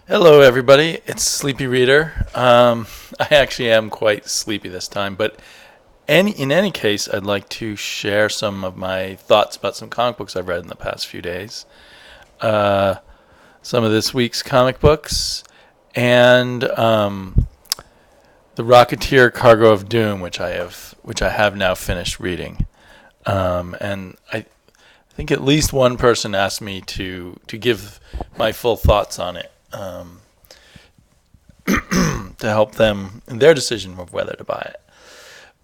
Hello, everybody. It's Sleepy Reader. I actually am quite sleepy this time, but in any case, I'd like to share some of my thoughts about some comic books I've read in the past few days. Uh, some of this week's comic books, and the Rocketeer Cargo of Doom, which I have now finished reading. And I think at least one person asked me to give my full thoughts on it. To help them in their decision of whether to buy it.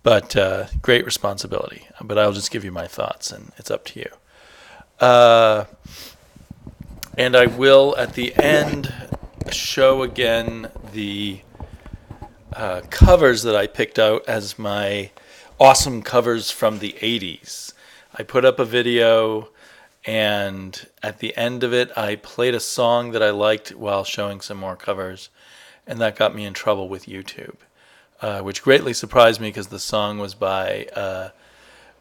But great responsibility. But I'll just give you my thoughts, and it's up to you. And I will, at the end, show again the covers that I picked out as my awesome covers from the 80's. I put up a video, and at the end of it, I played a song that I liked while showing some more covers. And that got me in trouble with YouTube, which greatly surprised me because the song was by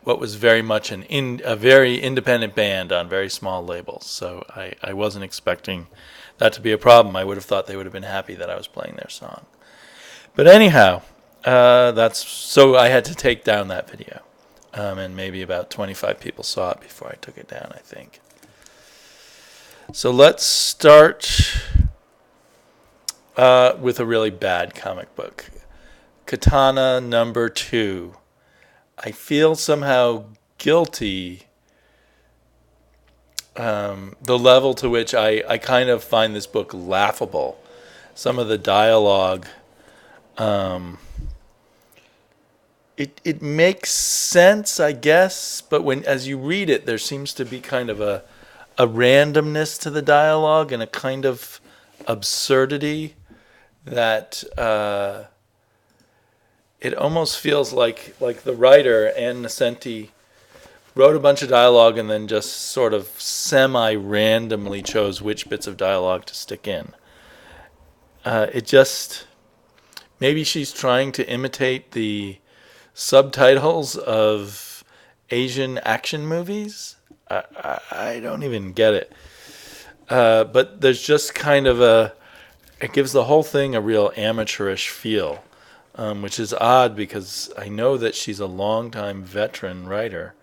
what was very much a very independent band on very small labels. So I wasn't expecting that to be a problem. I would have thought they would have been happy that I was playing their song. But anyhow, so I had to take down that video, and maybe about 25 people saw it before I took it down, I think. So let's start with a really bad comic book. Katana #2. I feel somehow guilty. The level to which I kind of find this book laughable. Some of the dialogue, it makes sense, I guess, but as you read it, there seems to be kind of a randomness to the dialogue and a kind of absurdity that it almost feels like the writer, Ann Nesenti, wrote a bunch of dialogue and then just sort of semi-randomly chose which bits of dialogue to stick in. Maybe she's trying to imitate the subtitles of Asian action movies. I don't even get it. But there's just kind of it gives the whole thing a real amateurish feel, which is odd because I know that she's a longtime veteran writer.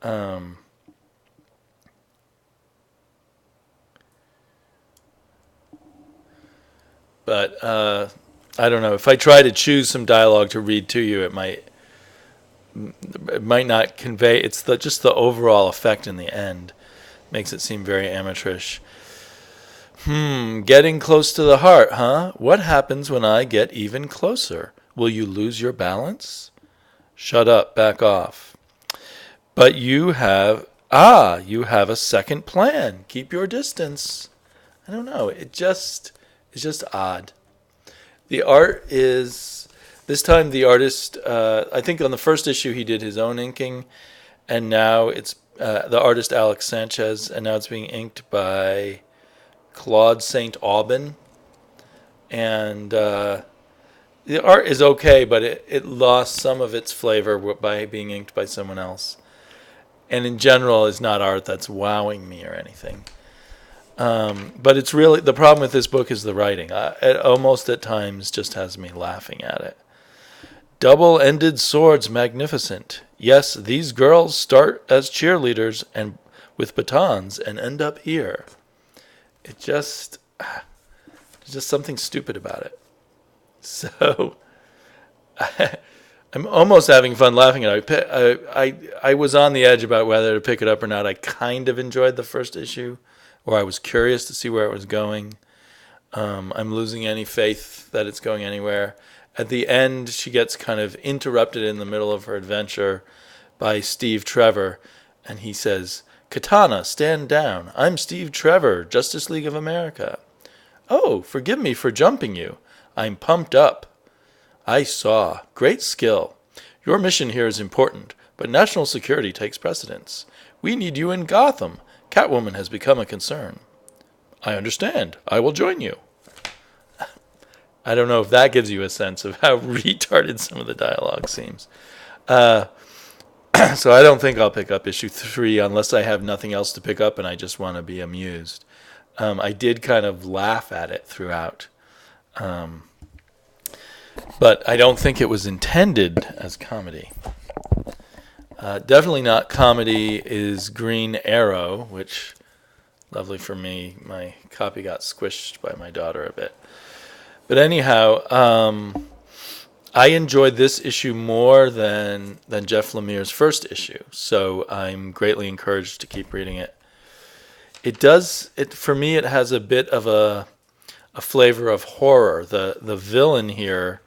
But I don't know. If I try to choose some dialogue to read to you, it might not convey. It's just the overall effect in the end makes it seem very amateurish. Getting close to the heart, huh? What happens when I get even closer? Will you lose your balance? Shut up, back off. But you have a second plan. Keep your distance. I don't know. It's just odd. The art is, this time the artist, I think on the first issue he did his own inking, and now it's the artist Alex Sanchez, and now it's being inked by Claude St. Aubin, and the art is okay, but it lost some of its flavor by being inked by someone else, and in general is not art that's wowing me or anything. But it's really, the problem with this book is the writing. It almost at times just has me laughing at it. Double-ended swords magnificent. Yes, these girls start as cheerleaders and with batons and end up here. There's just something stupid about it. So I'm almost having fun laughing at it. I was on the edge about whether to pick it up or not. I kind of enjoyed the first issue, or I was curious to see where it was going. I'm losing any faith that it's going anywhere. At the end, she gets kind of interrupted in the middle of her adventure by Steve Trevor, and he says, "Katana, stand down. I'm Steve Trevor, Justice League of America." "Oh, forgive me for jumping you. I'm pumped up." "I saw. Great skill. Your mission here is important, but national security takes precedence. We need you in Gotham. Catwoman has become a concern." "I understand. I will join you." I don't know if that gives you a sense of how retarded some of the dialogue seems. So I don't think I'll pick up issue 3 unless I have nothing else to pick up and I just want to be amused. I did kind of laugh at it throughout. But I don't think it was intended as comedy. Definitely not comedy is Green Arrow, which, lovely for me, my copy got squished by my daughter a bit. But anyhow, I enjoyed this issue more than Jeff Lemire's first issue, so I'm greatly encouraged to keep reading it. For me, it has a bit of a flavor of horror. The villain here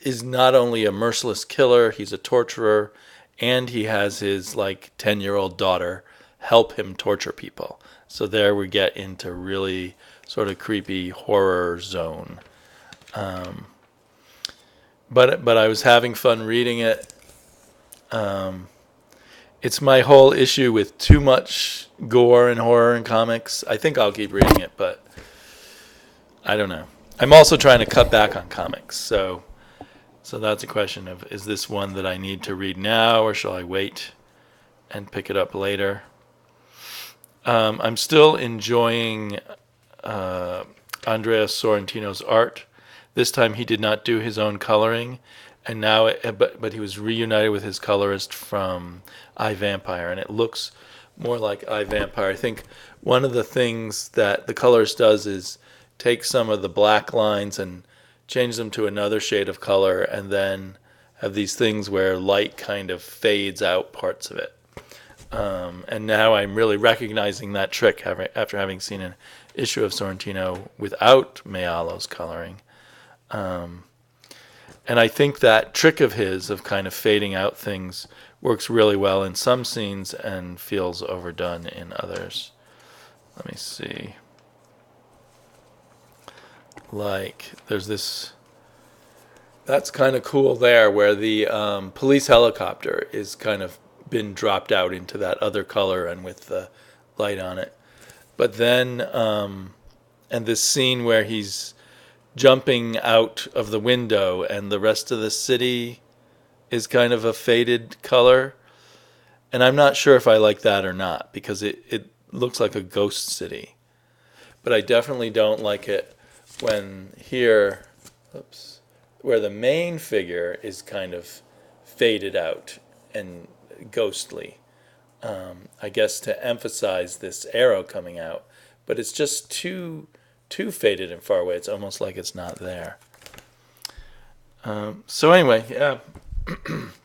is not only a merciless killer, he's a torturer, and he has his 10-year-old daughter help him torture people. So there we get into really sort of creepy horror zone. But I was having fun reading it. It's my whole issue with too much gore and horror in comics. I think I'll keep reading it, but I don't know. I'm also trying to cut back on comics, so that's a question of, is this one that I need to read now, or shall I wait and pick it up later? I'm still enjoying Andrea Sorrentino's art. This time he did not do his own coloring, and now, but he was reunited with his colorist from I, Vampire, and it looks more like I, Vampire. I think one of the things that the colorist does is take some of the black lines and change them to another shade of color, and then have these things where light kind of fades out parts of it. And now I'm really recognizing that trick after having seen an issue of Sorrentino without Mayalo's coloring. And I think that trick of his, of kind of fading out things, works really well in some scenes and feels overdone in others. Let me see. There's this... That's kind of cool there, where the police helicopter is kind of been dropped out into that other color and with the light on it. But then, and this scene where he's jumping out of the window and the rest of the city is kind of a faded color. And I'm not sure if I like that or not, because it looks like a ghost city. But I definitely don't like it when here, where the main figure is kind of faded out and ghostly. I guess to emphasize this arrow coming out, but it's just too faded and far away. It's almost like it's not there. So anyway, yeah,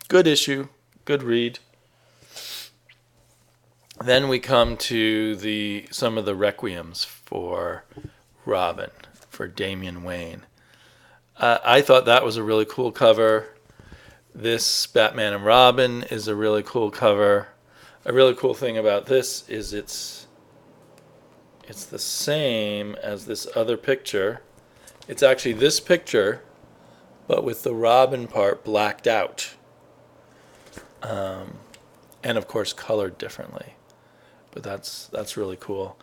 good issue, good read. Then we come to some of the requiems for Robin, for Damian Wayne. I thought that was a really cool cover. This Batman and Robin is a really cool cover. A really cool thing about this is it's the same as this other picture. It's actually this picture, but with the Robin part blacked out. And of course colored differently. But that's really cool.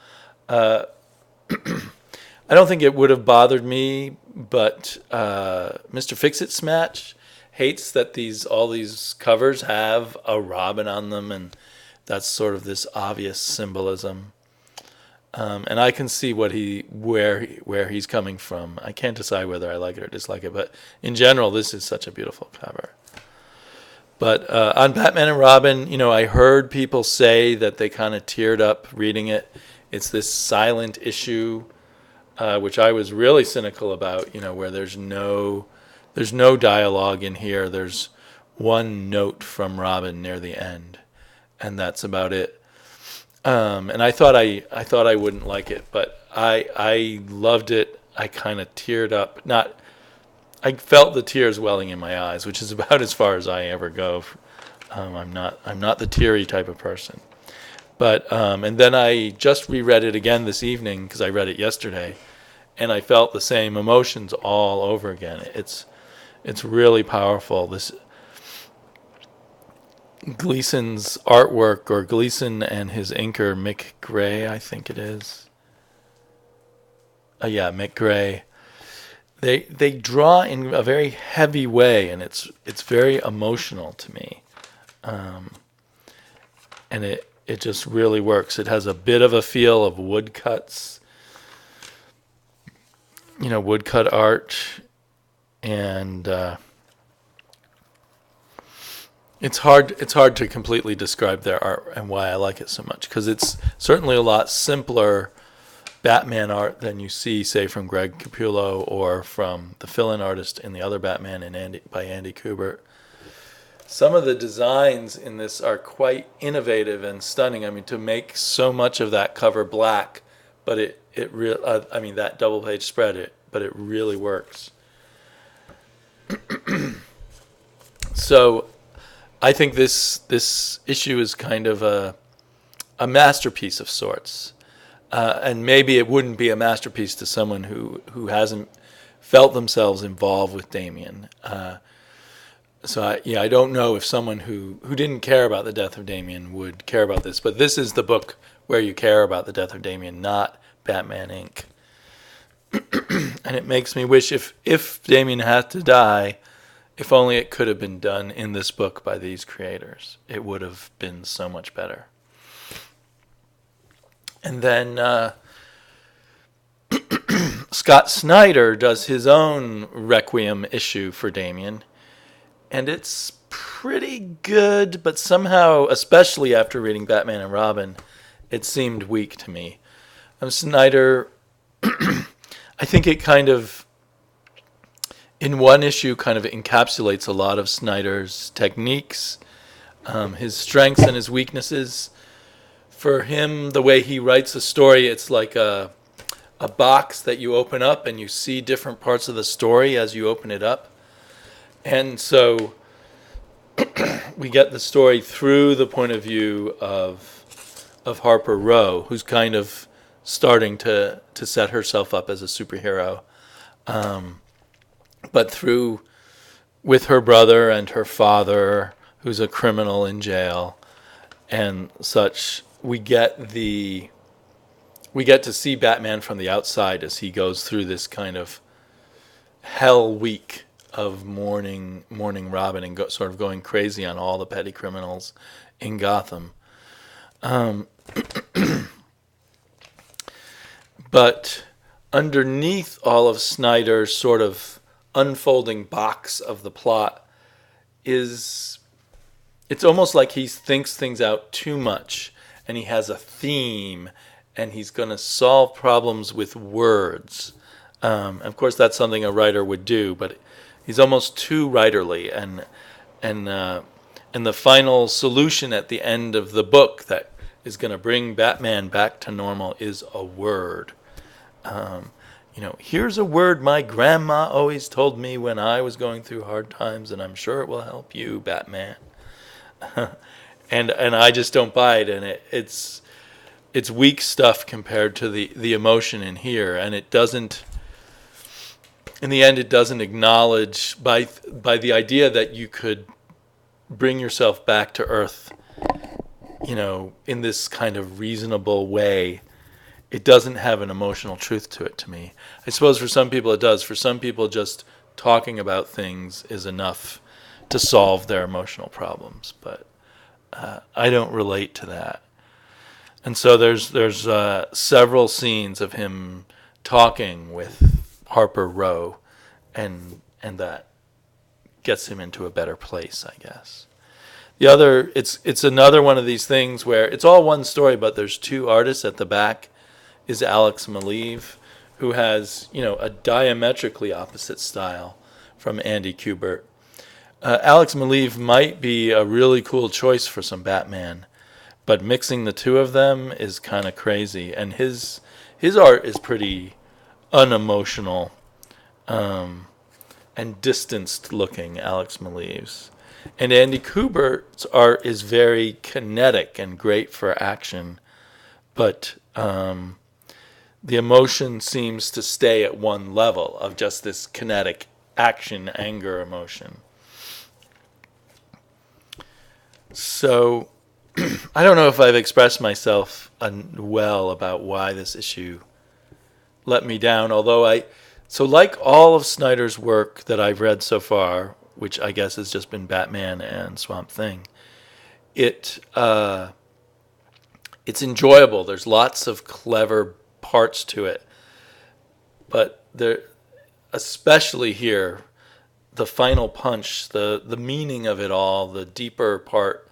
I don't think it would have bothered me, but Mr. Fix-It Smash hates that all these covers have a Robin on them, and that's sort of this obvious symbolism. And I can see where he's coming from. I can't decide whether I like it or dislike it, but in general, this is such a beautiful cover. But on Batman and Robin, I heard people say that they kind of teared up reading it. It's this silent issue, which I was really cynical about, where there's no dialogue in here. There's one note from Robin near the end, and that's about it. And I thought I wouldn't like it, but I loved it. I kind of teared up. I felt the tears welling in my eyes, which is about as far as I ever go. I'm not the teary type of person. But and then I just reread it again this evening because I read it yesterday, and I felt the same emotions all over again. It's really powerful. This Gleason's artwork, or Gleason and his inker Mick Gray, I think it is. Yeah, Mick Gray. They draw in a very heavy way, and it's very emotional to me. And It just really works. It has a bit of a feel of woodcuts, woodcut art, and it's hard to completely describe their art and why I like it so much, because it's certainly a lot simpler Batman art than you see, say, from Greg Capullo or from the fill-in artist in the other Batman by Andy Kubert. Some of the designs in this are quite innovative and stunning. I mean, to make so much of that cover black, but that double-page spread, but it really works. So I think this issue is kind of a masterpiece of sorts. And maybe it wouldn't be a masterpiece to someone who hasn't felt themselves involved with Damian. I don't know if someone who didn't care about the death of Damian would care about this. But this is the book where you care about the death of Damian, not Batman Inc. And it makes me wish if Damian had to die, if only it could have been done in this book by these creators. It would have been so much better. And then Scott Snyder does his own Requiem issue for Damian. And it's pretty good, but somehow, especially after reading Batman and Robin, it seemed weak to me. Snyder, I think it kind of, in one issue, kind of encapsulates a lot of Snyder's techniques, his strengths and his weaknesses. For him, the way he writes a story, it's like a box that you open up and you see different parts of the story as you open it up. And so we get the story through the point of view of Harper Row, who's kind of starting to set herself up as a superhero. But with her brother and her father, who's a criminal in jail and such, we get to see Batman from the outside as he goes through this kind of hell week of mourning Robin and sort of going crazy on all the petty criminals in Gotham. But underneath all of Snyder's sort of unfolding box of the plot it's almost like he thinks things out too much, and he has a theme, and he's going to solve problems with words. Of course, that's something a writer would do, but he's almost too writerly, and the final solution at the end of the book that is going to bring Batman back to normal is a word. Here's a word my grandma always told me when I was going through hard times, and I'm sure it will help you, Batman. and I just don't buy it, and it's weak stuff compared to the emotion in here, and it doesn't. In the end, it doesn't acknowledge by the idea that you could bring yourself back to Earth, in this kind of reasonable way. It doesn't have an emotional truth to it to me. I suppose for some people it does. For some people, just talking about things is enough to solve their emotional problems. But I don't relate to that. And so there's several scenes of him talking with Harper Row, and that gets him into a better place, I guess. The other, it's another one of these things where it's all one story, but there's two artists at the back. Is Alex Maleev, who has, a diametrically opposite style from Andy Kubert. Alex Maleev might be a really cool choice for some Batman, but mixing the two of them is kind of crazy. And his art is pretty unemotional and distanced looking, Alex Maleev's. And Andy Kubert's art is very kinetic and great for action, but the emotion seems to stay at one level of just this kinetic action, anger emotion. So I don't know if I've expressed myself well about why this issue let me down, although so like all of Snyder's work that I've read so far, which I guess has just been Batman and Swamp Thing, it It's enjoyable. There's lots of clever parts to it, but there, especially here, the final punch, the meaning of it all, the deeper part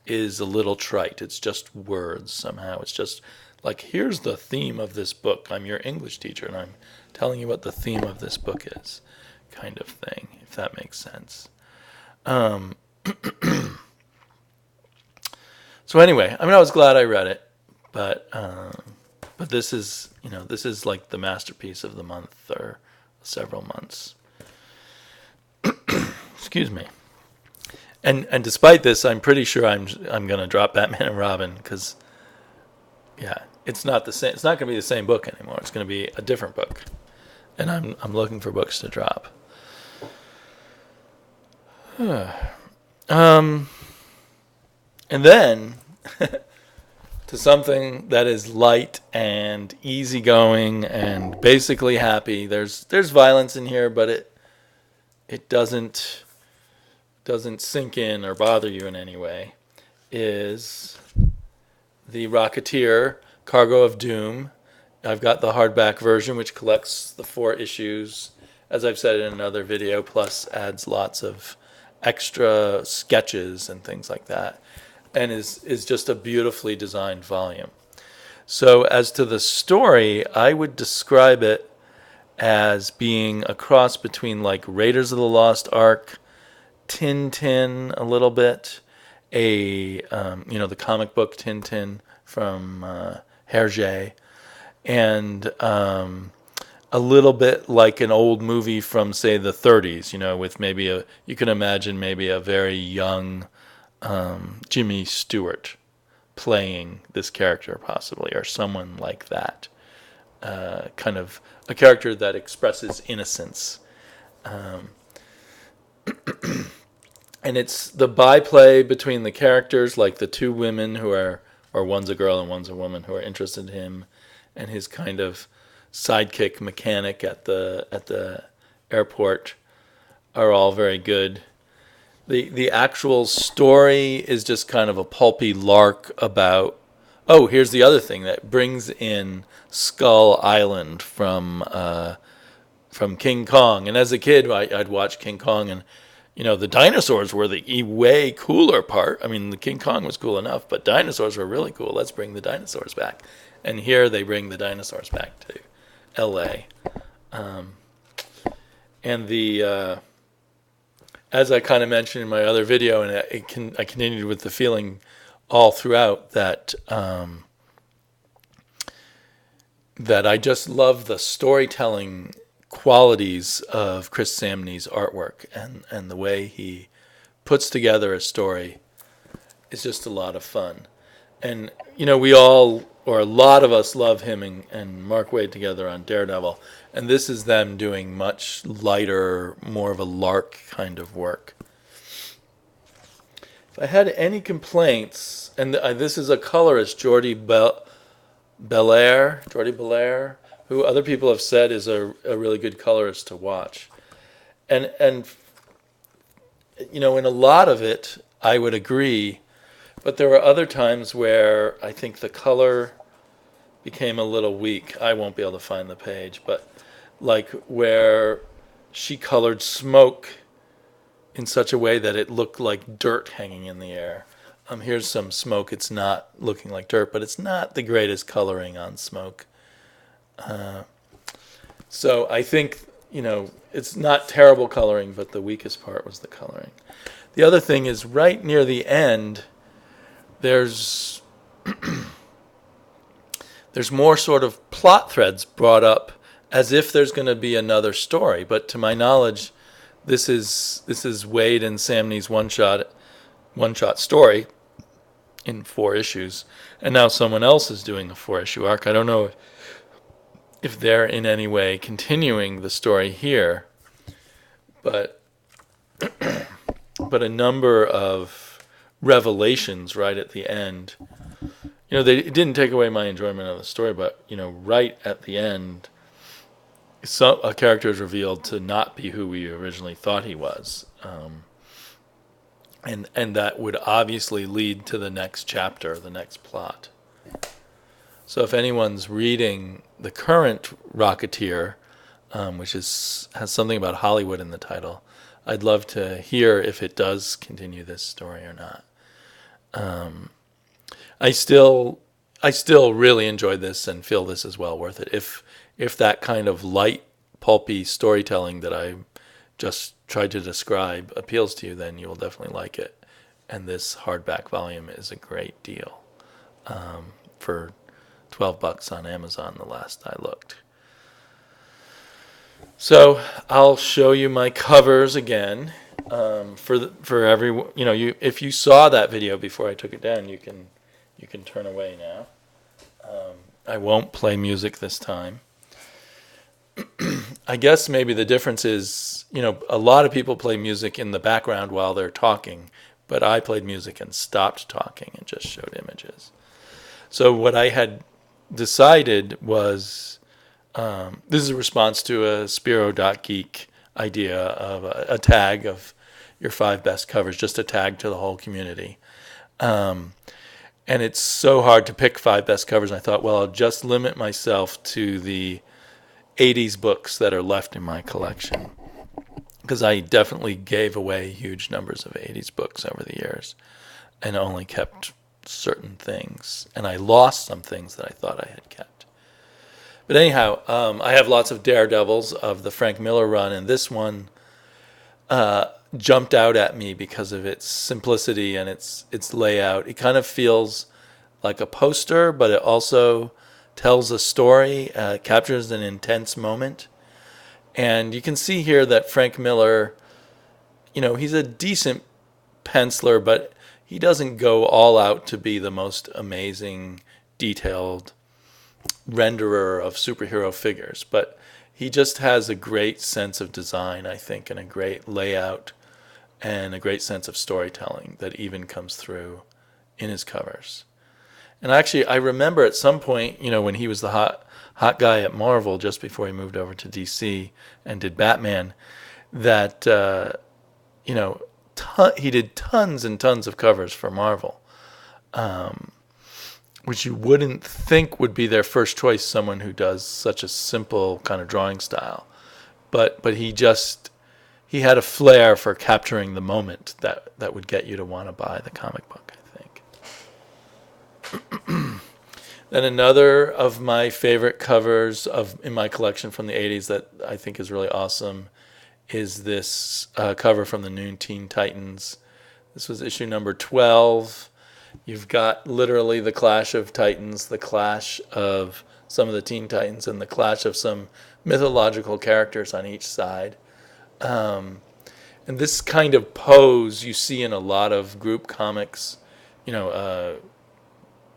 is a little trite. It's just words somehow. It's just like, here's the theme of this book. I'm your English teacher, and I'm telling you what the theme of this book is, kind of thing, if that makes sense. So anyway, I mean, I was glad I read it, but this is, this is like the masterpiece of the month or several months. Excuse me. And despite this, I'm pretty sure I'm going to drop Batman and Robin because, yeah, it's not the same. It's not going to be the same book anymore. It's going to be a different book, and I'm looking for books to drop. And then to something that is light and easygoing and basically happy. There's violence in here, but it doesn't sink in or bother you in any way. Is the Rocketeer, Cargo of Doom. I've got the hardback version, which collects the 4 issues, as I've said in another video, plus adds lots of extra sketches and things like that, and is just a beautifully designed volume. So as to the story, I would describe it as being a cross between like Raiders of the Lost Ark, Tintin a little bit, the comic book Tintin from Hergé, and a little bit like an old movie from, say, the 30s, with maybe you can imagine maybe a very young Jimmy Stewart playing this character possibly, or someone like that. Kind of a character that expresses innocence. And it's the byplay between the characters, like the 2 women who are, or one's a girl and one's a woman, who are interested in him, and his kind of sidekick mechanic at the airport are all very good. The actual story is just kind of a pulpy lark about, oh, here's the other thing that brings in Skull Island from King Kong. And as a kid, I'd watch King Kong, and the dinosaurs were the way cooler part. I mean, the King Kong was cool enough, but dinosaurs were really cool. Let's bring the dinosaurs back. And here they bring the dinosaurs back to L.A. And the as I kind of mentioned in my other video, and I continued with the feeling all throughout that that I just love the storytelling qualities of Chris Samnee's artwork, and the way he puts together a story is just a lot of fun. And we all, or a lot of us, love him and Mark Waid together on Daredevil, and this is them doing much lighter, more of a lark kind of work. If I had any complaints, and this is a colorist, Jordi Belair, who other people have said is a really good colorist to watch. And in a lot of it, I would agree, but there were other times where I think the color became a little weak. I won't be able to find the page, but like where she colored smoke in such a way that it looked like dirt hanging in the air. Here's some smoke. It's not looking like dirt, but it's not the greatest coloring on smoke. So I think, it's not terrible coloring, but the weakest part was the coloring. The other thing is right near the end, there's more sort of plot threads brought up as if there's going to be another story. But to my knowledge, this is Waid and Samnee's one-shot story in 4 issues, and now someone else is doing a 4-issue arc. I don't know if they're in any way continuing the story here, but a number of revelations right at the end. It didn't take away my enjoyment of the story, but right at the end, a character is revealed to not be who we originally thought he was, and that would obviously lead to the next chapter, the next plot. So if anyone's reading the current Rocketeer, which has something about Hollywood in the title, I'd love to hear if it does continue this story or not. I still really enjoyed this and feel this is well worth it. If that kind of light, pulpy storytelling that I just tried to describe appeals to you, then you will definitely like it. And this hardback volume is a great deal for $12 on Amazon the last I looked. So I'll show you my covers again for everyone. If you saw that video before I took it down, you can turn away now. I won't play music this time. I guess maybe the difference is, a lot of people play music in the background while they're talking, but I played music and stopped talking and just showed images. So what I had decided was, this is a response to a Spiro.geek idea of a tag of your 5 best covers, just a tag to the whole community. And it's so hard to pick 5 best covers. I thought, well, I'll just limit myself to the 80s books that are left in my collection, because I definitely gave away huge numbers of 80s books over the years and only kept certain things. And I lost some things that I thought I had kept. But anyhow, I have lots of Daredevils of the Frank Miller run, and this one jumped out at me because of its simplicity and its layout. It kind of feels like a poster, but it also tells a story, captures an intense moment. And you can see here that Frank Miller, he's a decent penciler, but he doesn't go all out to be the most amazing, detailed renderer of superhero figures. But he just has a great sense of design, I think, and a great layout and a great sense of storytelling that even comes through in his covers. And actually, I remember at some point, when he was the hot guy at Marvel just before he moved over to DC and did Batman, that he did tons and tons of covers for Marvel, which you wouldn't think would be their first choice, someone who does such a simple kind of drawing style. But he had a flair for capturing the moment that would get you to want to buy the comic book, I think. Then another of my favorite covers in my collection from the 80s that I think is really awesome is this cover from the New Teen Titans. This was issue number 12. You've got literally the clash of Titans, the clash of some of the Teen Titans, and the clash of some mythological characters on each side. And this kind of pose you see in a lot of group comics,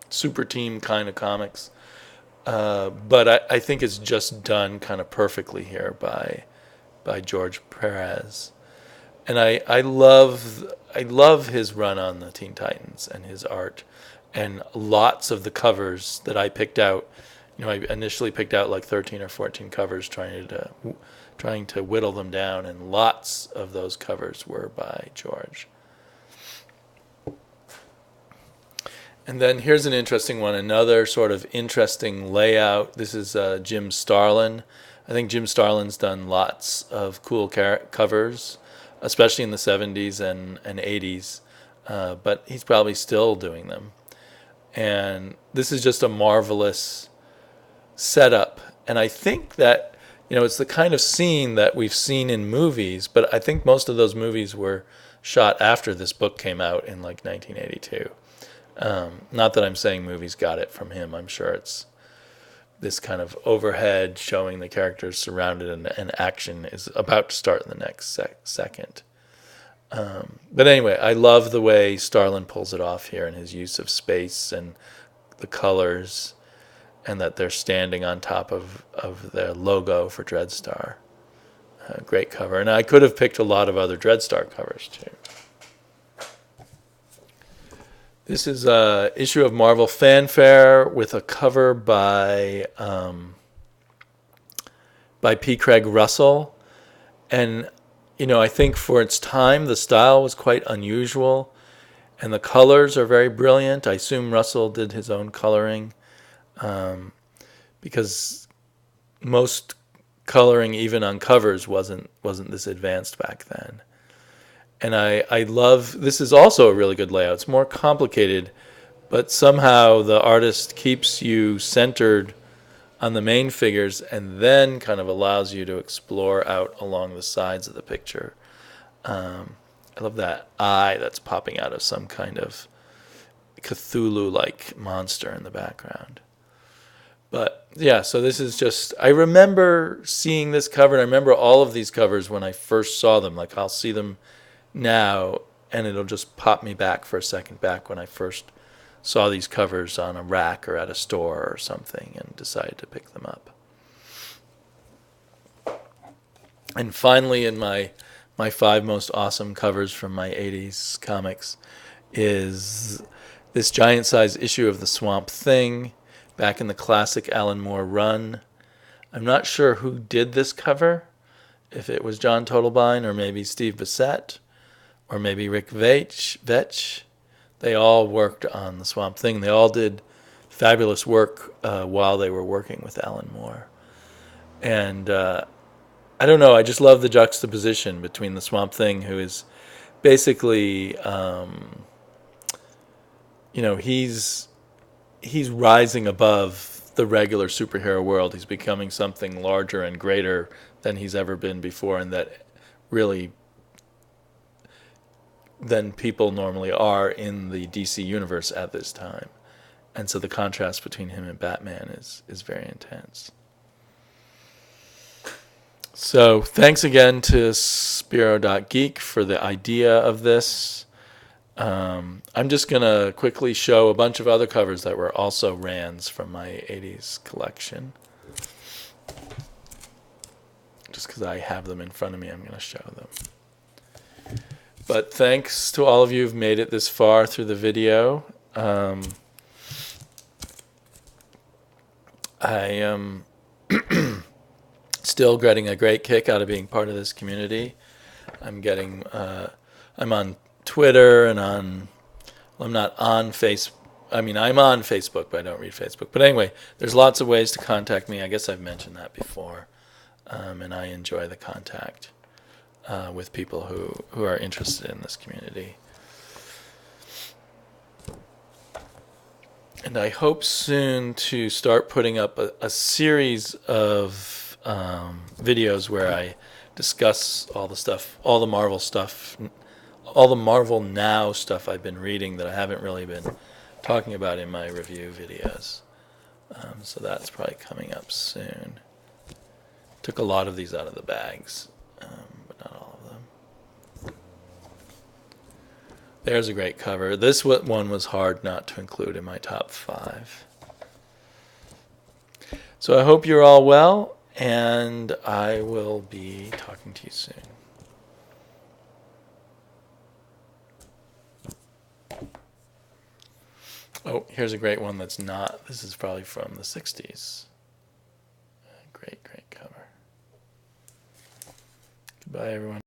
super team kind of comics. But I think it's just done kind of perfectly here by George Perez. And I love his run on the Teen Titans and his art, and lots of the covers that I picked out. I initially picked out like 13 or 14 covers, trying to whittle them down, and lots of those covers were by George. And then here's an interesting one, another sort of interesting layout. This is Jim Starlin. I think Jim Starlin's done lots of cool covers, especially in the 70s and 80s, but he's probably still doing them. And this is just a marvelous setup. And I think that, it's the kind of scene that we've seen in movies, but I think most of those movies were shot after this book came out in like 1982. Not that I'm saying movies got it from him. I'm sure it's this kind of overhead showing the characters surrounded and action is about to start in the next second. But anyway, I love the way Starlin pulls it off here and his use of space and the colors, and that they're standing on top of their logo for Dreadstar. Great cover. And I could have picked a lot of other Dreadstar covers too. This is an issue of Marvel Fanfare with a cover by P. Craig Russell. And, I think for its time, the style was quite unusual. And the colors are very brilliant. I assume Russell did his own coloring, because most coloring, even on covers, wasn't this advanced back then. And I love, this is also a really good layout. It's more complicated, but somehow the artist keeps you centered on the main figures and then kind of allows you to explore out along the sides of the picture. I love that eye that's popping out of some kind of Cthulhu-like monster in the background. But yeah, so this is just, I remember seeing this cover, and I remember all of these covers when I first saw them. Like, I'll see them now, and it'll just pop me back for a second, back when I first saw these covers on a rack or at a store or something and decided to pick them up. And finally, in my 5 most awesome covers from my 80s comics is this giant-size issue of the Swamp Thing, back in the classic Alan Moore run. I'm not sure who did this cover, if it was John Totalbein or maybe Steve Bissette or maybe Rick Veitch. They all worked on the Swamp Thing. They all did fabulous work while they were working with Alan Moore. And I don't know, I just love the juxtaposition between the Swamp Thing, who is basically, he's rising above the regular superhero world. He's becoming something larger and greater than he's ever been before, and that really than people normally are in the DC universe at this time. And so the contrast between him and Batman is very intense. So thanks again to Spiro.geek for the idea of this. I'm just going to quickly show a bunch of other covers that were also Rands from my 80s collection. Just because I have them in front of me, I'm going to show them. But thanks to all of you who've made it this far through the video. I am still getting a great kick out of being part of this community. I'm on Twitter and I'm not on Facebook. I'm on Facebook, but I don't read Facebook. But anyway, there's lots of ways to contact me. I guess I've mentioned that before. And I enjoy the contact with people who are interested in this community. And I hope soon to start putting up a series of videos where I discuss all the stuff, all the Marvel stuff, all the Marvel Now stuff I've been reading that I haven't really been talking about in my review videos. So that's probably coming up soon. Took a lot of these out of the bags, but not all of them. There's a great cover. This one was hard not to include in my top 5. So I hope you're all well, and I will be talking to you soon. Oh, here's a great one that's not. This is probably from the 60s. Great cover. Goodbye, everyone.